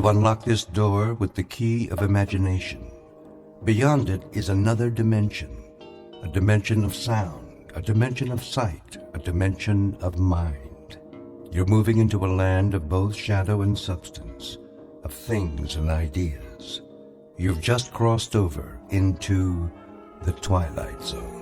You unlock this door with the key of imagination. Beyond it is another dimension, a dimension of sound, a dimension of sight, a dimension of mind. You're moving into a land of both shadow and substance, of things and ideas. You've just crossed over into the Twilight Zone.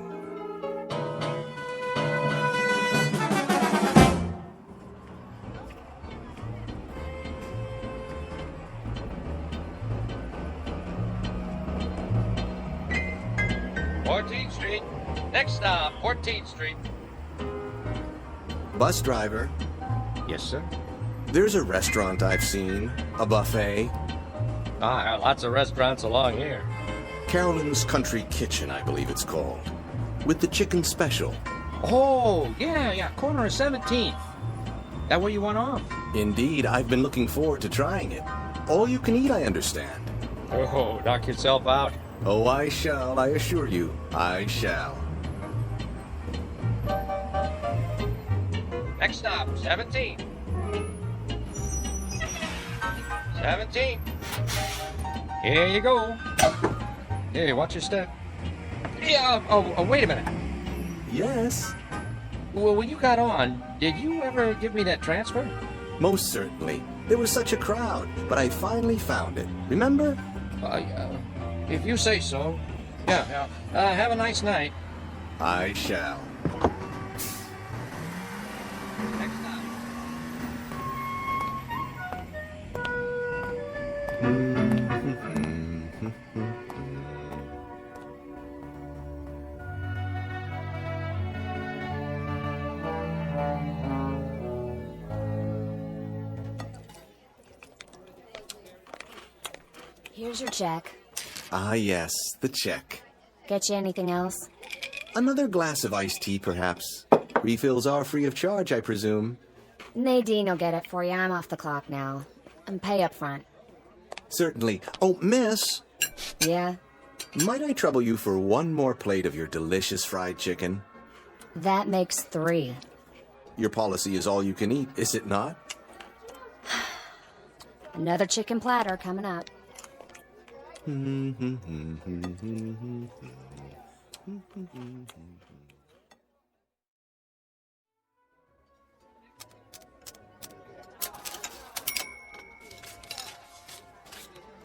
Street. Next stop, 14th Street. Bus driver, Yes, sir. there's a restaurant I've seen, a buffet. Lots of restaurants along here. Carolyn's Country Kitchen, I believe it's called. With the chicken special. Oh, yeah, corner of 17th. That where you went off? Indeed, I've been looking forward to trying it. All you can eat, I understand. Oh, knock yourself out. Oh, I shall, I assure you, I shall. Next stop, 17th. 17th. Here you go. Hey, watch your step. Yeah, wait a minute. Yes, Well, when you got on, did you ever give me that transfer? most certainly. There was such a crowd, but I finally found it. Remember? If you say so. Yeah. Have a nice night. I shall. Next stop. Here's your check. Ah, yes, the check. Get you anything else? Another glass of iced tea, perhaps. Refills are free of charge, I presume. Nadine will get it for you. I'm off the clock now. And pay up front. Certainly. Oh, miss, Yeah? might I trouble you for one more plate of your delicious fried chicken? That makes 3. Your policy is all you can eat, is it not? Another chicken platter coming up.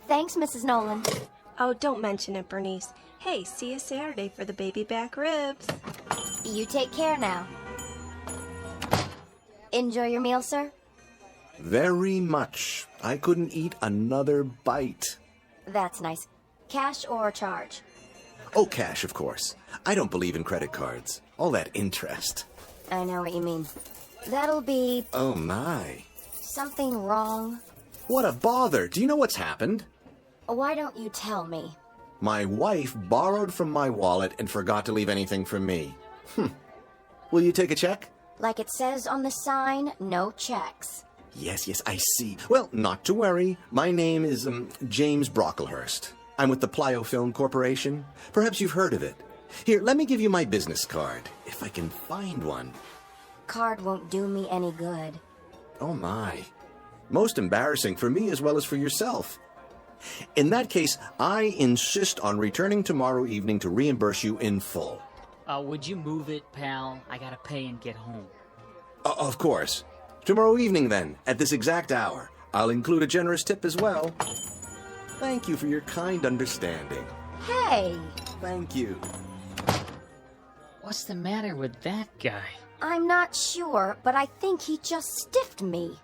Thanks, Mrs. Nolan. Oh, don't mention it, Bernice. Hey, see you Saturday for the baby back ribs. You take care now. Enjoy your meal, sir. Very much. I couldn't eat another bite. That's nice. Cash or charge? Oh, cash, of course. I don't believe in credit cards. All that interest. I know what you mean. That'll be Oh, my. something wrong. What a bother. Do you know what's happened? Why don't you tell me? My wife borrowed from my wallet and forgot to leave anything for me. Will you take a check? Like it says on the sign, no checks. Yes, I see. Well, not to worry. My name is, James Brocklehurst. I'm with the Plyo Film Corporation. Perhaps you've heard of it. Here, let me give you my business card, if I can find one. Card won't do me any good. Oh, my. Most embarrassing for me as well as for yourself. In that case, I insist on returning tomorrow evening to reimburse you in full. Would you move it, pal? I gotta pay and get home. Of course. Tomorrow evening, then, at this exact hour. I'll include a generous tip as well. Thank you for your kind understanding. Hey, Thank you. What's the matter with that guy? I'm not sure, but I think he just stiffed me.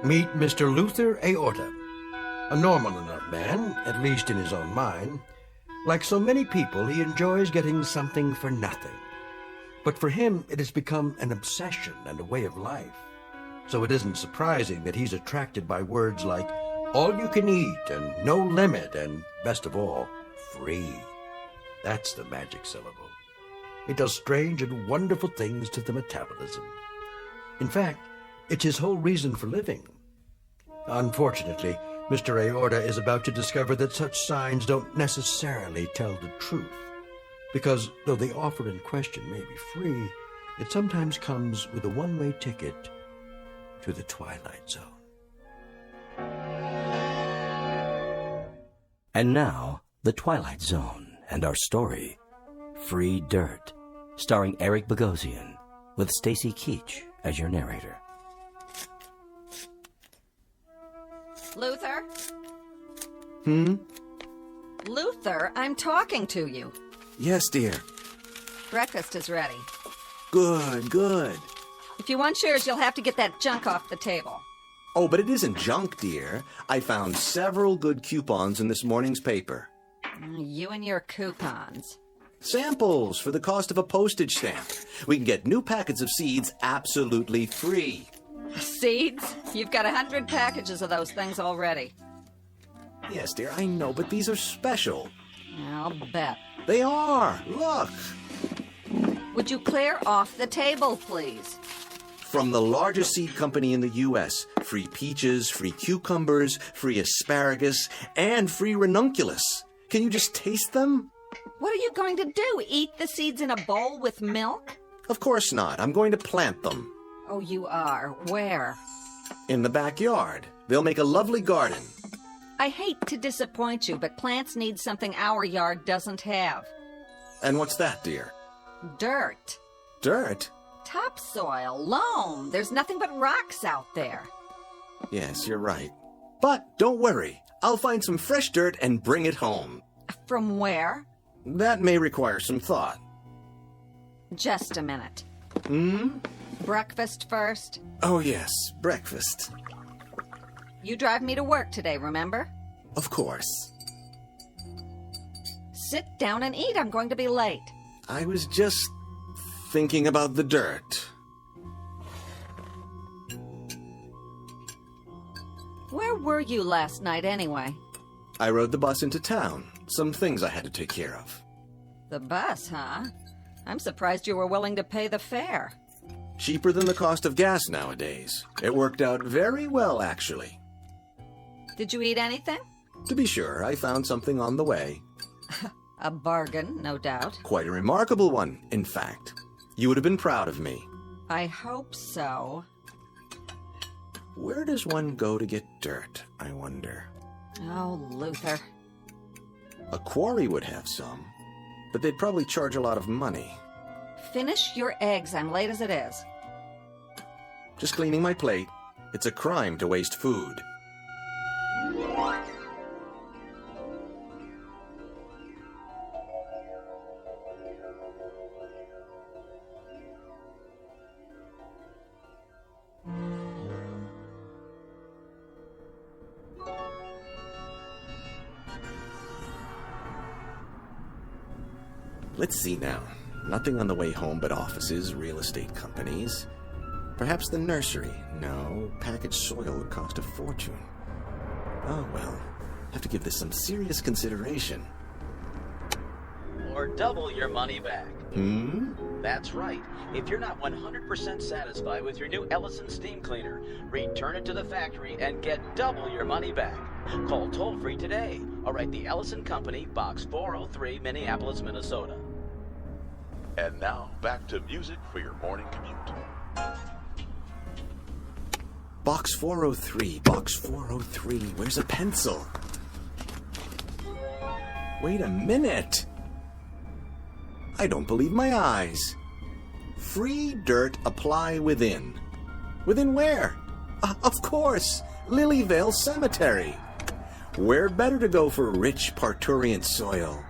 Meet Mr. Luther Aorta, a normal enough man, at least in his own mind. Like so many people, he enjoys getting something for nothing. But for him, it has become an obsession and a way of life. So it isn't surprising that he's attracted by words like all you can eat and no limit and, best of all, free. That's the magic syllable. It does strange and wonderful things to the metabolism. In fact, it's his whole reason for living. Unfortunately, Mr. Aorta is about to discover that such signs don't necessarily tell the truth. Because though the offer in question may be free, it sometimes comes with a one-way ticket to the Twilight Zone. And now, The Twilight Zone and our story, Free Dirt, starring Eric Bogosian, with Stacy Keach as your narrator. Luther? Hmm? Luther, I'm talking to you. Yes, dear. Breakfast is ready. Good, good. If you want yours, you'll have to get that junk off the table. Oh, but it isn't junk, dear. I found several good coupons in this morning's paper. You and your coupons. Samples for the cost of a postage stamp. We can get new packets of seeds absolutely free. Seeds? You've got 100 packages of those things already. Yes, dear, I know, but these are special. I'll bet. They are. Look. Would you clear off the table, please? From the largest seed company in the U.S. Free peaches, free cucumbers, free asparagus, and free ranunculus. Can you just taste them? What are you going to do? Eat the seeds in a bowl with milk? Of course not. I'm going to plant them. Oh, you are. Where? In the backyard. They'll make a lovely garden. I hate to disappoint you, but plants need something our yard doesn't have. And what's that, dear? Dirt. Dirt? Topsoil, loam. There's nothing but rocks out there. Yes, you're right. But don't worry. I'll find some fresh dirt and bring it home. From where? That may require some thought. Just a minute. Hmm? Breakfast first. Oh, yes, breakfast. You drive me to work today, remember? Of course. Sit down and eat. I'm going to be late. I was just thinking about the dirt. Where were you last night, anyway? I rode the bus into town. Some things I had to take care of. The bus, huh? I'm surprised you were willing to pay the fare. Cheaper than the cost of gas nowadays. It worked out very well, actually. Did you eat anything? To be sure, I found something on the way. A bargain, no doubt. Quite a remarkable one, in fact. You would have been proud of me. I hope so. Where does one go to get dirt, I wonder? Oh, Luther. A quarry would have some, but they'd probably charge a lot of money. Finish your eggs. I'm late as it is. Just cleaning my plate. It's a crime to waste food. Let's see now. Nothing on the way home but offices, real estate companies. Perhaps the nursery. No, packaged soil would cost a fortune. Oh well, have to give this some serious consideration. Or double your money back. Hmm? That's right. If you're not 100% satisfied with your new Ellison steam cleaner, return it to the factory and get double your money back. Call toll-free today or write the Ellison Company, Box 403, Minneapolis, Minnesota. And now, back to music for your morning commute. Box 403, Box 403. Where's a pencil? Wait a minute. I don't believe my eyes. Free dirt apply within. Within where? Of course, Lilyvale Cemetery. Where better to go for rich parturient soil?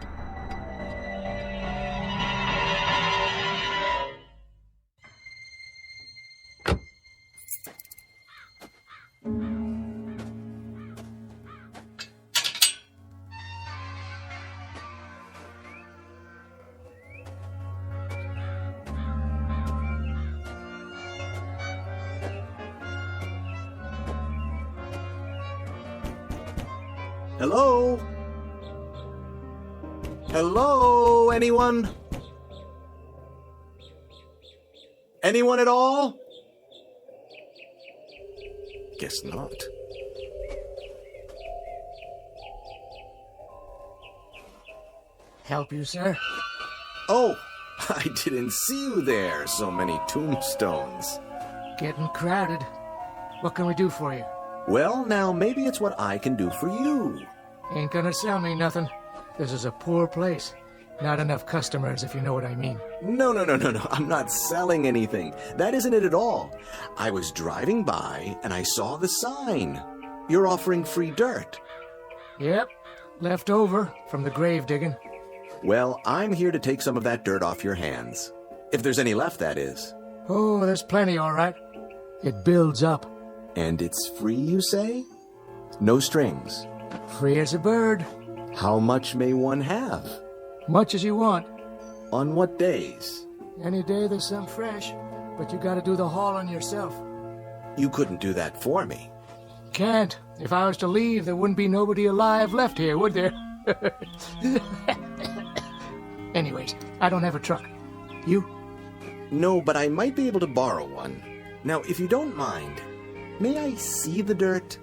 Hello? Hello, anyone? Anyone at all? Guess not. Help you, sir? Oh, I didn't see you there. So many tombstones. Getting crowded. What can we do for you? Well, now maybe it's what I can do for you. Ain't gonna sell me nothing. This is a poor place. Not enough customers, if you know what I mean. No. I'm not selling anything. That isn't it at all. I was driving by and I saw the sign. You're offering free dirt. Yep. Left over from the grave digging. Well, I'm here to take some of that dirt off your hands. If there's any left, that is. Oh, there's plenty, all right. It builds up. And it's free, you say? No strings. Free as a bird. How much may one have? Much as you want. On what days? Any day there's some fresh, but you gotta do the hauling yourself. You couldn't do that for me. Can't. If I was to leave, there wouldn't be nobody alive left here, would there? Anyways, I don't have a truck. You? No, but I might be able to borrow one. Now, if you don't mind, may I see the dirt?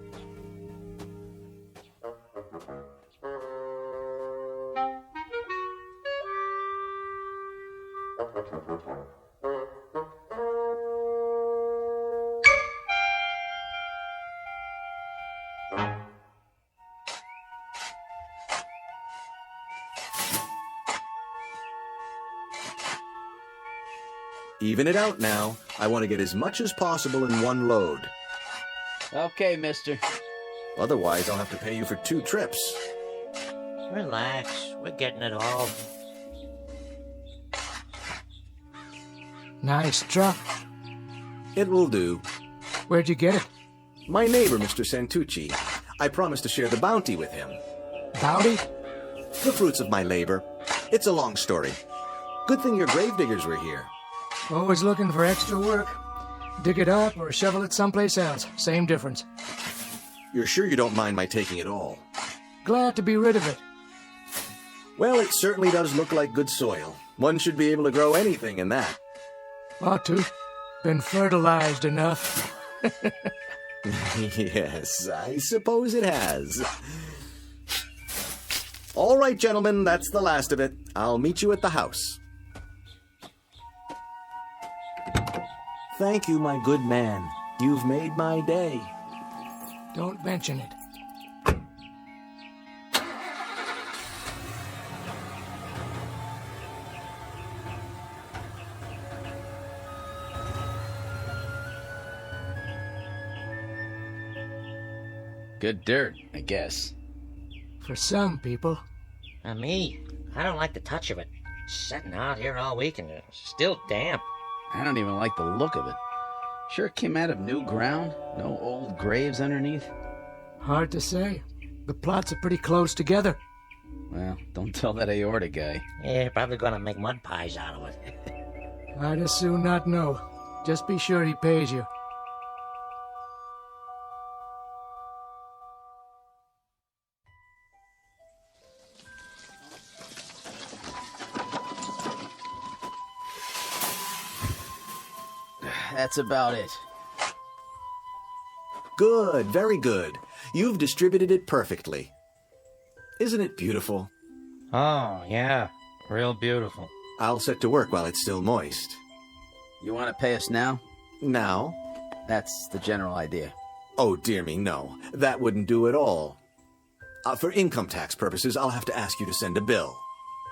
Even it out now. I want to get as much as possible in one load. Okay, mister. Otherwise, I'll have to pay you for 2 trips. Relax. We're getting it all. Nice truck. It will do. Where'd you get it? My neighbor, Mr. Santucci. I promised to share the bounty with him. Bounty? The fruits of my labor. It's a long story. Good thing your gravediggers were here. Always looking for extra work. Dig it up or shovel it someplace else. Same difference. You're sure you don't mind my taking it all? Glad to be rid of it. Well, it certainly does look like good soil. One should be able to grow anything in that. Ought to. Been fertilized enough. Yes, I suppose it has. All right, gentlemen, that's the last of it. I'll meet you at the house. Thank you, my good man. You've made my day. Don't mention it. Good dirt, I guess. For some people. Me, I don't like the touch of it. Sitting out here all week and it's still damp. I don't even like the look of it. Sure it came out of new ground? No old graves underneath? Hard to say. The plots are pretty close together. Well, don't tell that aorta guy. Yeah, probably gonna make mud pies out of it. I'd as soon not know. Just be sure he pays you. That's about it. Good, very good. You've distributed it perfectly. Isn't it beautiful? Oh, yeah. Real beautiful. I'll set to work while it's still moist. You want to pay us now? Now? That's the general idea. Oh, dear me, no. That wouldn't do at all. For income tax purposes, I'll have to ask you to send a bill.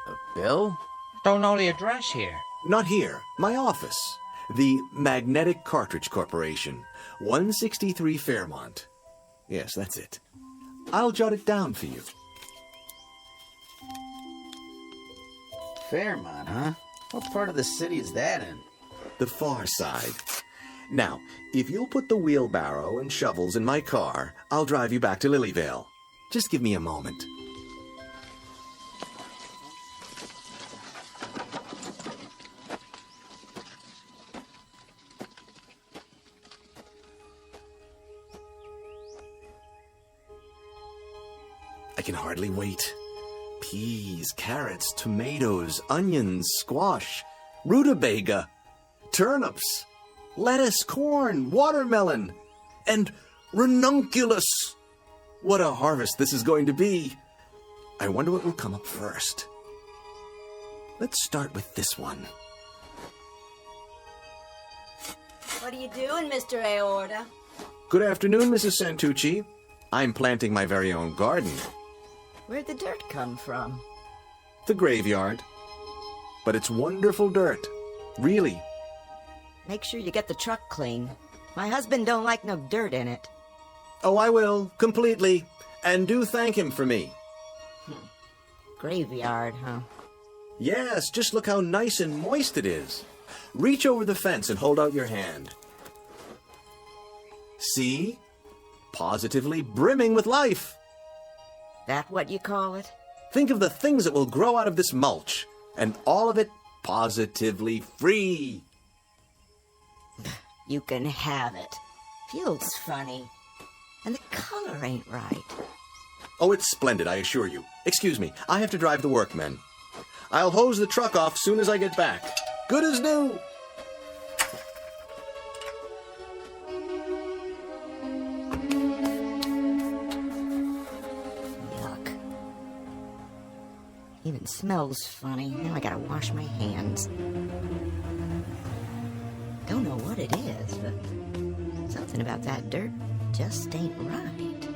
A bill? Don't know the address here. Not here. My office. The Magnetic Cartridge Corporation, 163 Fairmont. Yes, that's it. I'll jot it down for you. Fairmont, huh? What part of the city is that in? The far side. Now, if you'll put the wheelbarrow and shovels in my car, I'll drive you back to Lilyvale. Just give me a moment. I can hardly wait. Peas, carrots, tomatoes, onions, squash, rutabaga, turnips, lettuce, corn, watermelon, and ranunculus. What a harvest this is going to be. I wonder what will come up first. Let's start with this one. What are you doing, Mr. Aorta? Good afternoon, Mrs. Santucci. I'm planting my very own garden. Where'd the dirt come from? The graveyard. But it's wonderful dirt. Really. Make sure you get the truck clean. My husband don't like no dirt in it. Oh, I will, completely. And do thank him for me. Graveyard, huh? Yes, just look how nice and moist it is. Reach over the fence and hold out your hand. See? Positively brimming with life. That what you call it? Think of the things that will grow out of this mulch, and all of it positively free. You can have it. Feels funny. And the color ain't right. Oh, it's splendid, I assure you. Excuse me, I have to drive the workmen. I'll hose the truck off soon as I get back. Good as new. Yuck. Even smells funny. Now I gotta wash my hands. Don't know what it is, but something about that dirt just ain't right.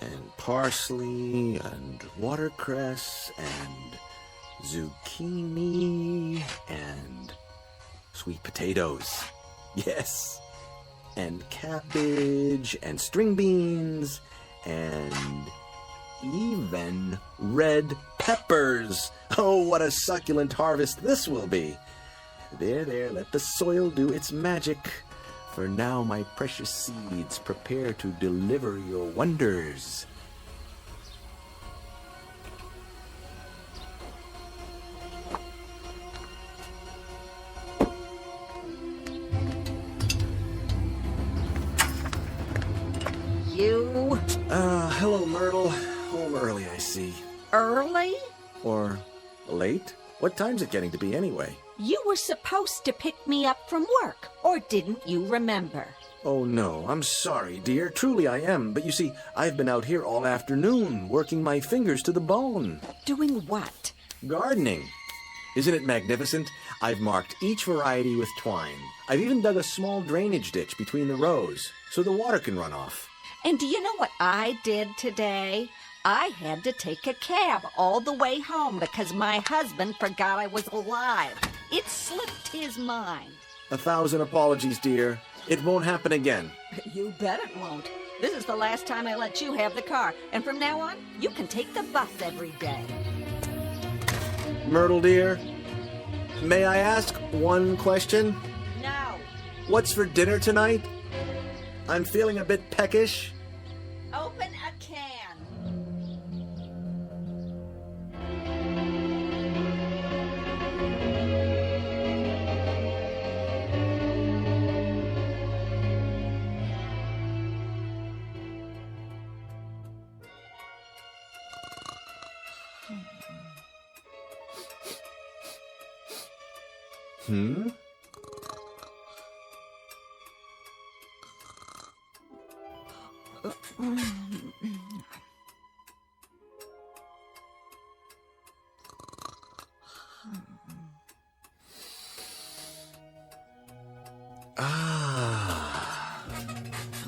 And parsley, and watercress, and zucchini, and sweet potatoes. Yes. And cabbage, and string beans, and even red peppers. Oh, what a succulent harvest this will be. There, let the soil do its magic. For now, my precious seeds, prepare to deliver your wonders. You? Hello, Myrtle. Home early, I see. Early? Or late? What time's it getting to be anyway? You were supposed to pick me up from work, or didn't you remember? Oh, no, I'm sorry, dear. Truly I am. But you see, I've been out here all afternoon, working my fingers to the bone. Doing what? Gardening. Isn't it magnificent? I've marked each variety with twine. I've even dug a small drainage ditch between the rows, so the water can run off. And do you know what I did today? I had to take a cab all the way home because my husband forgot I was alive. It slipped his mind. 1,000 apologies, dear. It won't happen again. You bet it won't. This is the last time I let you have the car. And from now on, you can take the bus every day. Myrtle, dear, may I ask one question? No. What's for dinner tonight? I'm feeling a bit peckish. Open a can. Hmm?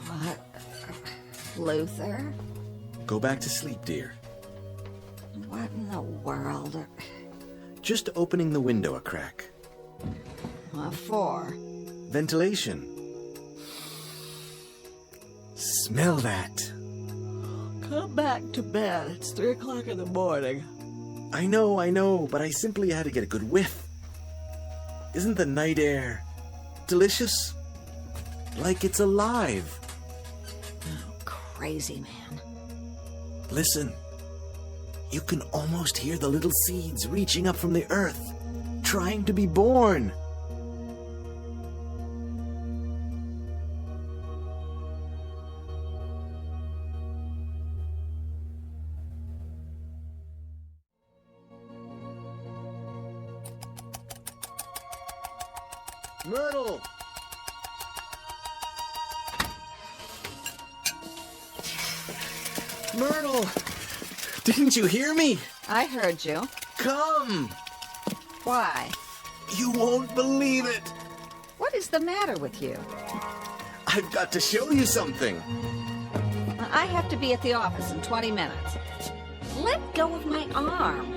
What? Luther? Go back to sleep, dear. What in the world? Just opening the window a crack. What for? Ventilation. Smell that. Come back to bed. It's 3 o'clock in the morning. I know, but I simply had to get a good whiff. Isn't the night air delicious? Like it's alive. Oh, crazy man. Listen. You can almost hear the little seeds reaching up from the earth, trying to be born. Myrtle! Myrtle! Didn't you hear me? I heard you. Come! Why? You won't believe it! What is the matter with you? I've got to show you something. I have to be at the office in 20 minutes. Let go of my arm.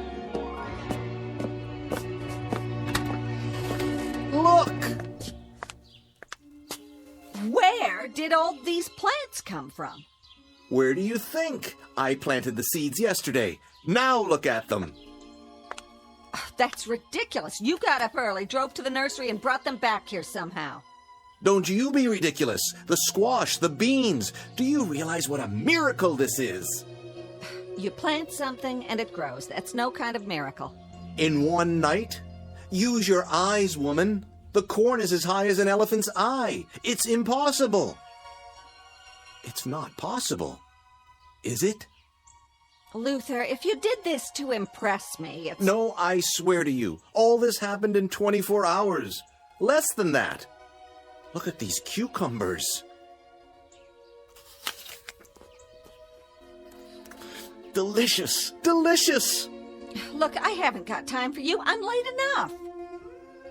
Look! Where did all these plants come from? Where do you think? I planted the seeds yesterday. Now look at them. That's ridiculous. You got up early, drove to the nursery, and brought them back here somehow. Don't you be ridiculous. The squash, the beans. Do you realize what a miracle this is? You plant something and it grows. That's no kind of miracle. In one night? Use your eyes, woman. The corn is as high as an elephant's eye. It's impossible. It's not possible. Is it? Luther, if you did this to impress me, it's... No, I swear to you, all this happened in 24 hours. Less than that. Look at these cucumbers. Delicious, delicious. Look, I haven't got time for you. I'm late enough.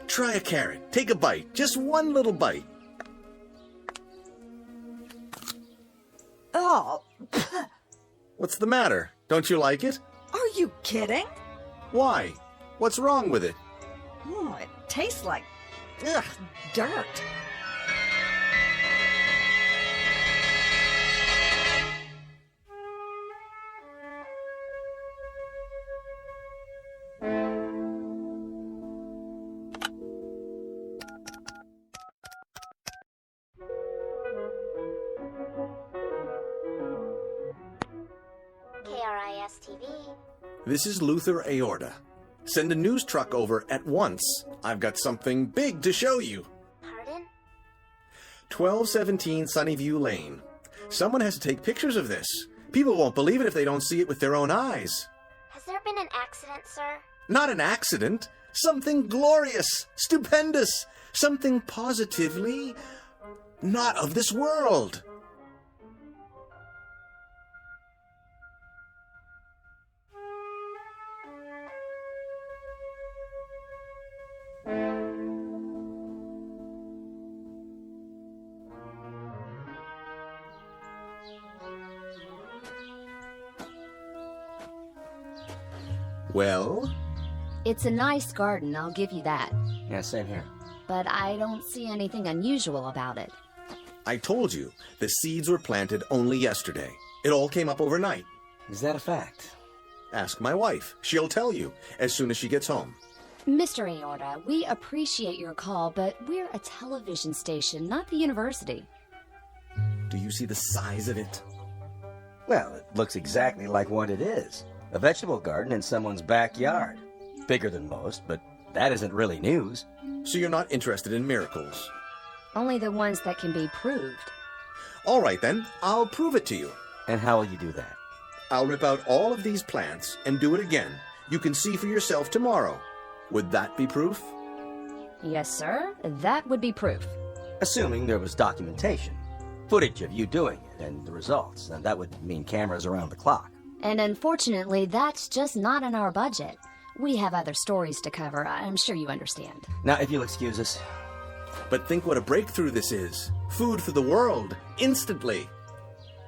Try a carrot. Take a bite. Just one little bite. Oh. What's the matter? Don't you like it? Are you kidding? Why? What's wrong with it? Oh, it tastes like, dirt. KRIS-TV. This is Luther Aorta. Send a news truck over at once. I've got something big to show you. Pardon? 1217 Sunnyview Lane. Someone has to take pictures of this. People won't believe it if they don't see it with their own eyes. Has there been an accident, sir? Not an accident. Something glorious, stupendous, something positively not of this world. Well? It's a nice garden, I'll give you that. Yeah, same here. But I don't see anything unusual about it. I told you, the seeds were planted only yesterday. It all came up overnight. Is that a fact? Ask my wife. She'll tell you as soon as she gets home. Mr. Aorta, we appreciate your call, but we're a television station, not the university. Do you see the size of it? Well, it looks exactly like what it is. A vegetable garden in someone's backyard. Bigger than most, but that isn't really news. So you're not interested in miracles? Only the ones that can be proved. All right then, I'll prove it to you. And how will you do that? I'll rip out all of these plants and do it again. You can see for yourself tomorrow. Would that be proof? Yes, sir. That would be proof. Assuming there was documentation. Footage of you doing it and the results. And that would mean cameras around the clock. And unfortunately, that's just not in our budget. We have other stories to cover. I'm sure you understand. Now, if you'll excuse us. But think what a breakthrough this is. Food for the world, instantly.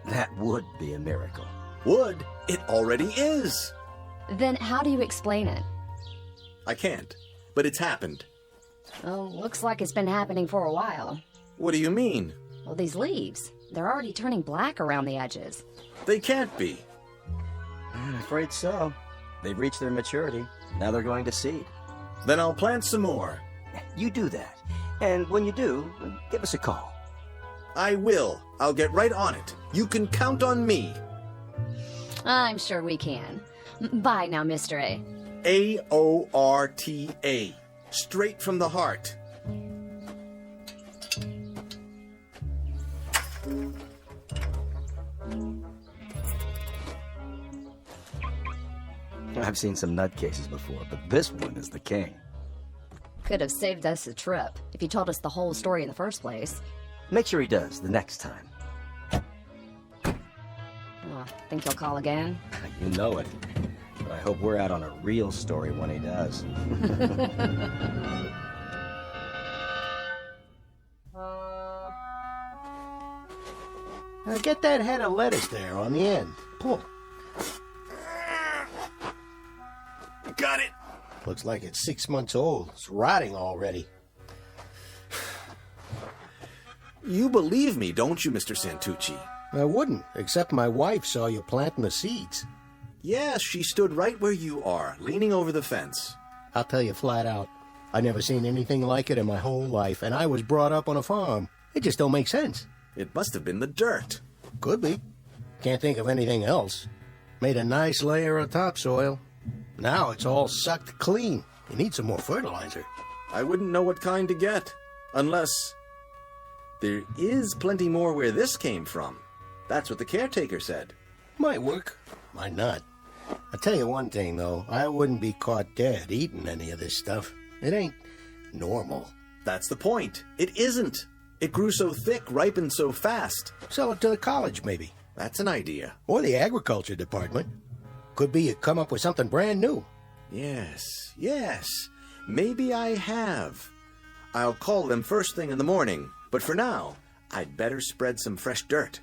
That would be a miracle. Would? It already is. Then how do you explain it? I can't, but it's happened. Oh, looks like it's been happening for a while. What do you mean? Well, these leaves, they're already turning black around the edges. They can't be. I'm afraid so. They've reached their maturity. Now they're going to seed. Then I'll plant some more. You do that. And when you do, give us a call. I will. I'll get right on it. You can count on me. I'm sure we can. Bye now, Mr. A. A-O-R-T-A. Straight from the heart. I've seen some nutcases before, but this one is the king. Could have saved us a trip if you told us the whole story in the first place. Make sure he does the next time. Think he'll call again? You know it. But I hope we're out on a real story when he does. Now get that head of lettuce there on the end. Pull. Got it. Looks like it's 6 months old. It's rotting already. You believe me, don't you, Mr. Santucci? I wouldn't, except my wife saw you planting the seeds. Yes, she stood right where you are, leaning over the fence. I'll tell you flat out, I never seen anything like it in my whole life, and I was brought up on a farm. It just don't make sense. It must have been the dirt. Could be. Can't think of anything else. Made a nice layer of topsoil. Now it's all sucked clean. You need some more fertilizer. I wouldn't know what kind to get, unless... There is plenty more where this came from. That's what the caretaker said. Might work, might not. I'll tell you one thing, though. I wouldn't be caught dead eating any of this stuff. It ain't normal. That's the point. It isn't. It grew so thick, ripened so fast. Sell it to the college, maybe. That's an idea. Or the agriculture department. Could be you come up with something brand new. Yes. Maybe I have. I'll call them first thing in the morning. But for now, I'd better spread some fresh dirt.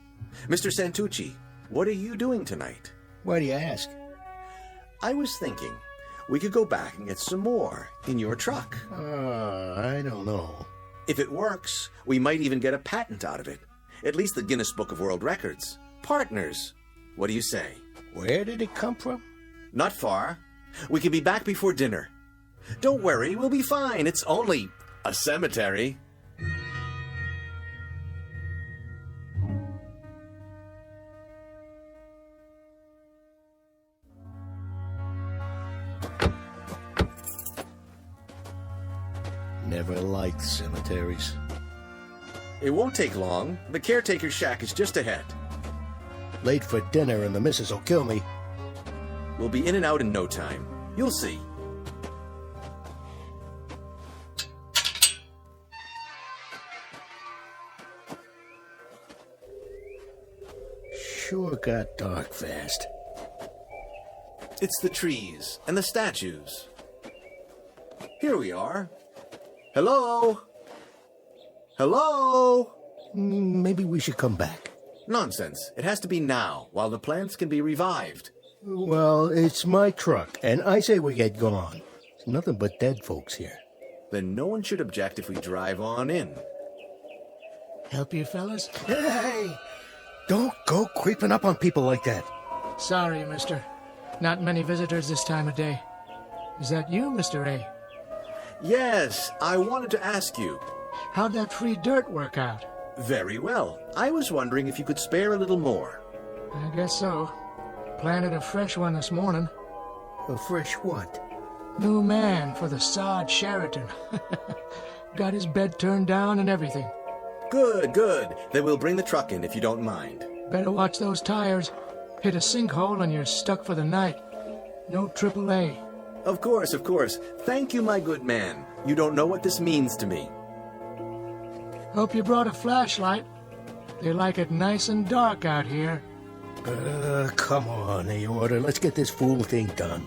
Mr. Santucci, what are you doing tonight? Why do you ask? I was thinking we could go back and get some more in your truck. I don't know. If it works, we might even get a patent out of it. At least the Guinness Book of World Records. Partners. What do you say? Where did it come from? Not far. We can be back before dinner. Don't worry, we'll be fine. It's only a cemetery. Never liked cemeteries. It won't take long. The caretaker's shack is just ahead. Late for dinner and the missus will kill me. We'll be in and out in no time. You'll see. Sure got dark fast. It's the trees and the statues. Here we are. Hello? Hello? Maybe we should come back. Nonsense. It has to be now, while the plants can be revived. Well, it's my truck, and I say we get gone. There's nothing but dead folks here. Then no one should object if we drive on in. Help you, fellas? Hey! Don't go creeping up on people like that. Sorry, mister. Not many visitors this time of day. Is that you, Mr. A? Yes, I wanted to ask you. How'd that free dirt work out? Very well. I was wondering if you could spare a little more. I guess so. Planted a fresh one this morning. A fresh what? New man for the sod Sheraton. Got his bed turned down and everything. Good. Then we'll bring the truck in if you don't mind. Better watch those tires. Hit a sinkhole and you're stuck for the night. No AAA. Of course. Thank you, my good man. You don't know what this means to me. Hope you brought a flashlight. They like it nice and dark out here. Come on, Aorta. Let's get this fool thing done.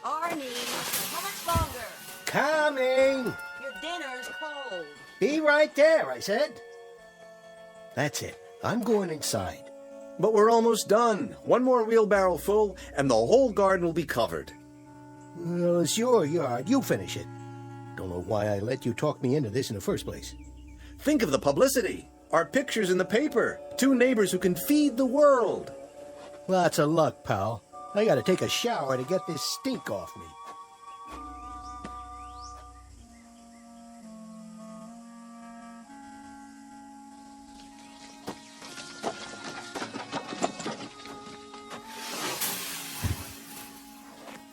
Arnie, how much longer? Coming! Your dinner's cold. Be right there, I said. That's it. I'm going inside. But we're almost done. One more wheelbarrow full, and the whole garden will be covered. Well, it's your yard. You finish it. Don't know why I let you talk me into this in the first place. Think of the publicity. Our pictures in the paper. 2 neighbors who can feed the world. Lots of luck, pal. I gotta take a shower to get this stink off me.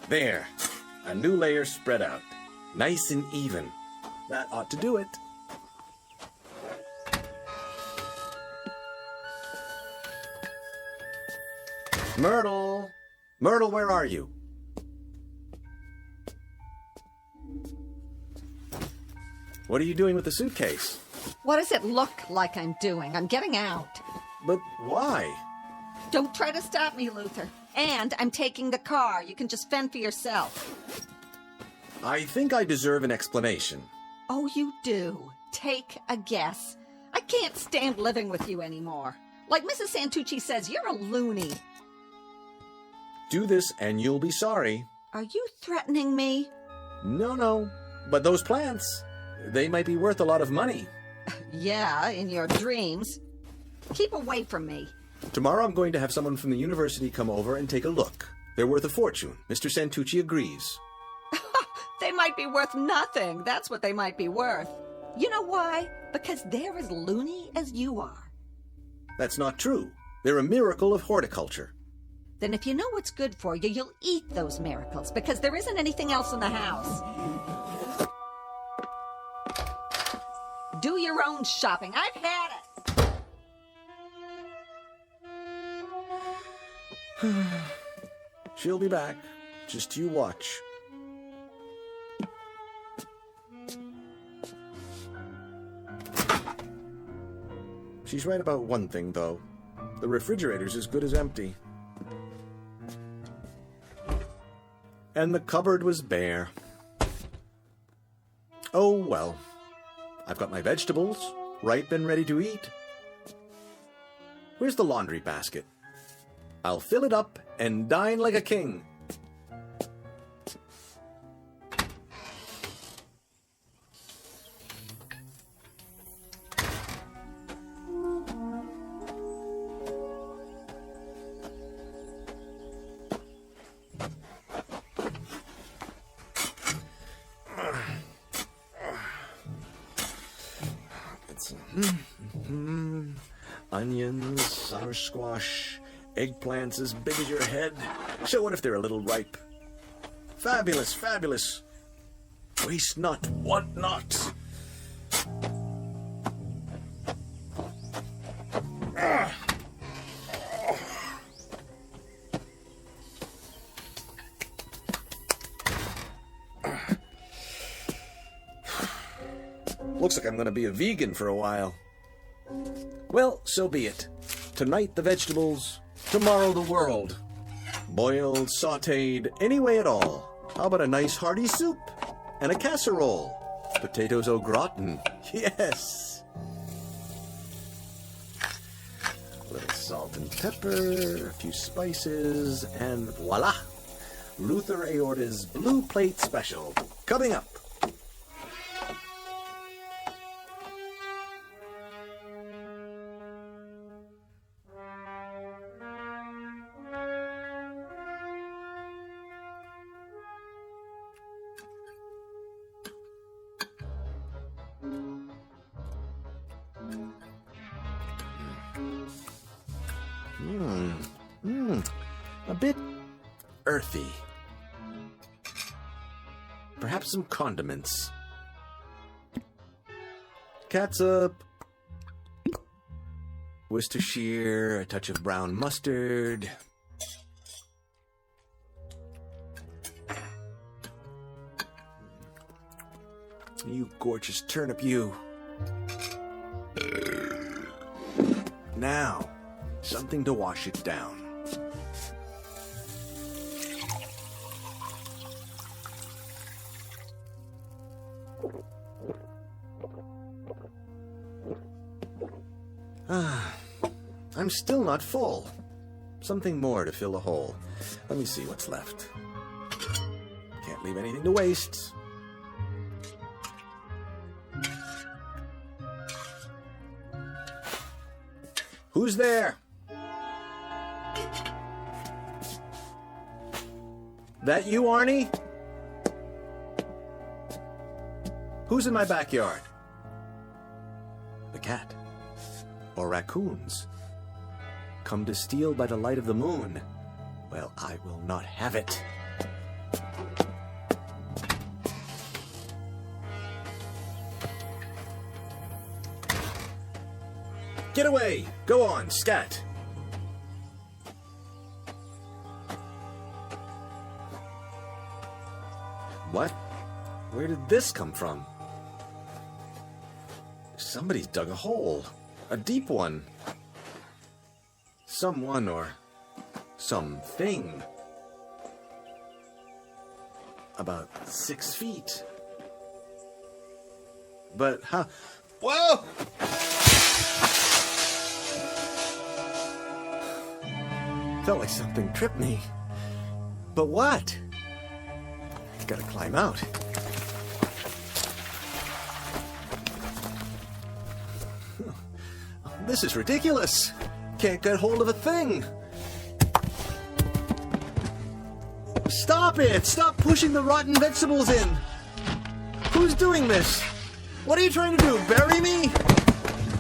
There. A new layer spread out. Nice and even. That ought to do it. Myrtle! Myrtle, where are you? What are you doing with the suitcase? What does it look like I'm doing? I'm getting out. But why? Don't try to stop me, Luther. And I'm taking the car. You can just fend for yourself. I think I deserve an explanation. Oh, you do. Take a guess. I can't stand living with you anymore. Like Mrs. Santucci says, you're a loony. Do this and you'll be sorry. Are you threatening me? No. But those plants, they might be worth a lot of money. Yeah, in your dreams. Keep away from me. Tomorrow I'm going to have someone from the university come over and take a look. They're worth a fortune. Mr. Santucci agrees. They might be worth nothing. That's what they might be worth. You know why? Because they're as loony as you are. That's not true. They're a miracle of horticulture. Then if you know what's good for you, you'll eat those miracles, because there isn't anything else in the house. Do your own shopping. I've had it. She'll be back. Just you watch. She's right about one thing, though. The refrigerator's as good as empty. And the cupboard was bare. Oh, well. I've got my vegetables, ripe and ready to eat. Where's the laundry basket? I'll fill it up and dine like a king. Onions, summer squash, eggplants as big as your head. So what if they're a little ripe? Fabulous, fabulous. Waste not, want not. Looks like I'm going to be a vegan for a while. Well, so be it. Tonight the vegetables, tomorrow the world. Boiled, sautéed, any way at all. How about a nice hearty soup and a casserole? Potatoes au gratin, yes. A little salt and pepper, a few spices, and voila! Luther Aorta's Blue Plate Special, coming up. A bit earthy. Perhaps some condiments. Catsup, Worcestershire, a touch of brown mustard. You gorgeous turnip, you. Now, something to wash it down. I'm still not full. Something more to fill a hole. Let me see what's left. Can't leave anything to waste. Who's there? That you, Arnie? Who's in my backyard? The cat. Or raccoons. Come to steal by the light of the moon. Well, I will not have it. Get away! Go on, scat! What? Where did this come from? Somebody's dug a hole. A deep one. Someone or something. About 6 feet. But how? Whoa! Felt like something tripped me. But what? Gotta climb out. This is ridiculous. Can't get hold of a thing. Stop it! Stop pushing the rotten vegetables in! Who's doing this? What are you trying to do? Bury me?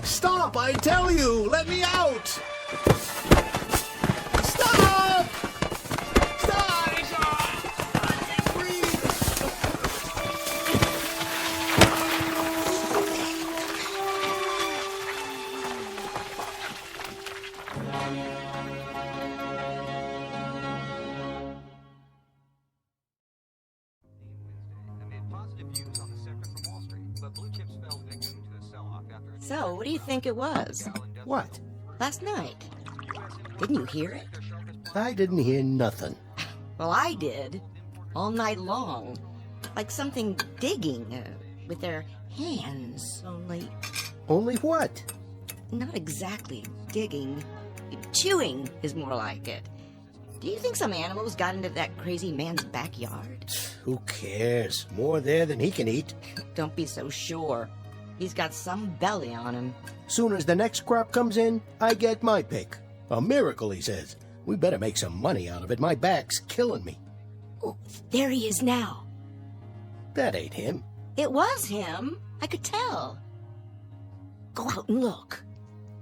Stop! I tell you! Let me out! Stop! Stop! So, what do you think it was? What? Last night. Didn't you hear it? I didn't hear nothing. Well, I did. All night long. Like something digging with their hands. Only what? Not exactly digging. Chewing is more like it. Do you think some animals got into that crazy man's backyard? Who cares? More there than he can eat. Don't be so sure. He's got some belly on him. Soon as the next crop comes in, I get my pick. A miracle, he says. We better make some money out of it. My back's killing me. Oh, there he is now. That ain't him. It was him. I could tell. Go out and look.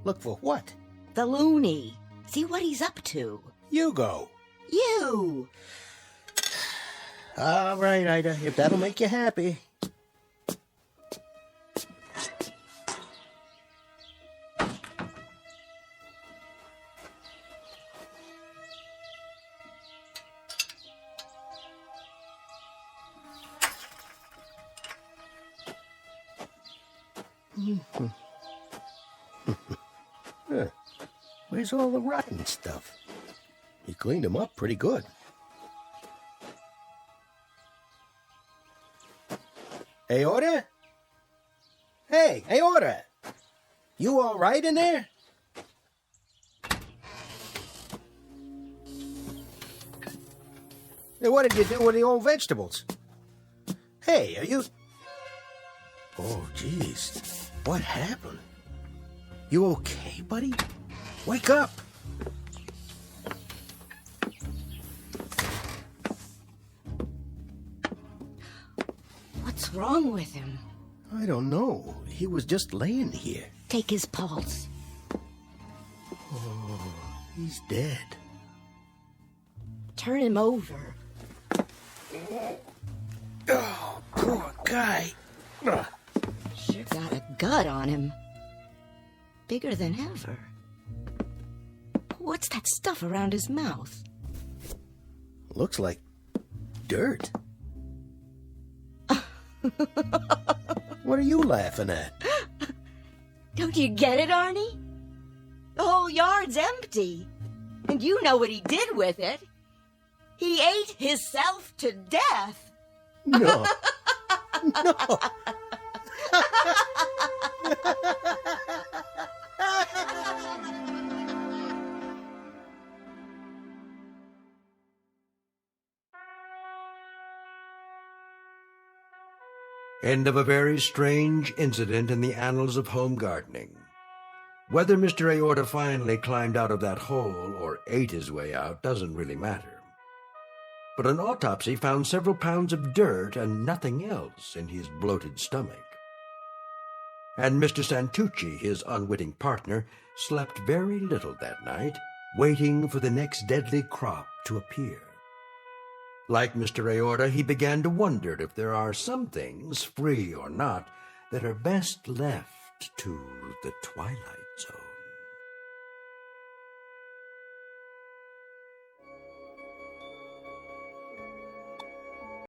Look for what? The loony. See what he's up to. You go. You! All right, Ida, if that'll make you happy. Huh. Where's all the rotten stuff? He cleaned them up pretty good. Aorta? Hey, Aorta! You all right in there? Hey, what did you do with the old vegetables? Hey, are you... Oh, jeez. What happened? You okay, buddy? Wake up! What's wrong with him? I don't know. He was just laying here. Take his pulse. Oh, he's dead. Turn him over. Oh, poor guy. Ugh. Sure got a gut on him. Bigger than ever. What's that stuff around his mouth? Looks like dirt. What are you laughing at? Don't you get it, Arnie? The whole yard's empty. And you know what he did with it. He ate himself to death. No. No. End of a very strange incident in the annals of home gardening. Whether Mr. Aorta finally climbed out of that hole or ate his way out doesn't really matter. But an autopsy found several pounds of dirt and nothing else in his bloated stomach. And Mr. Santucci, his unwitting partner, slept very little that night, waiting for the next deadly crop to appear. Like Mr. Aorta, he began to wonder if there are some things, free or not, that are best left to the Twilight Zone.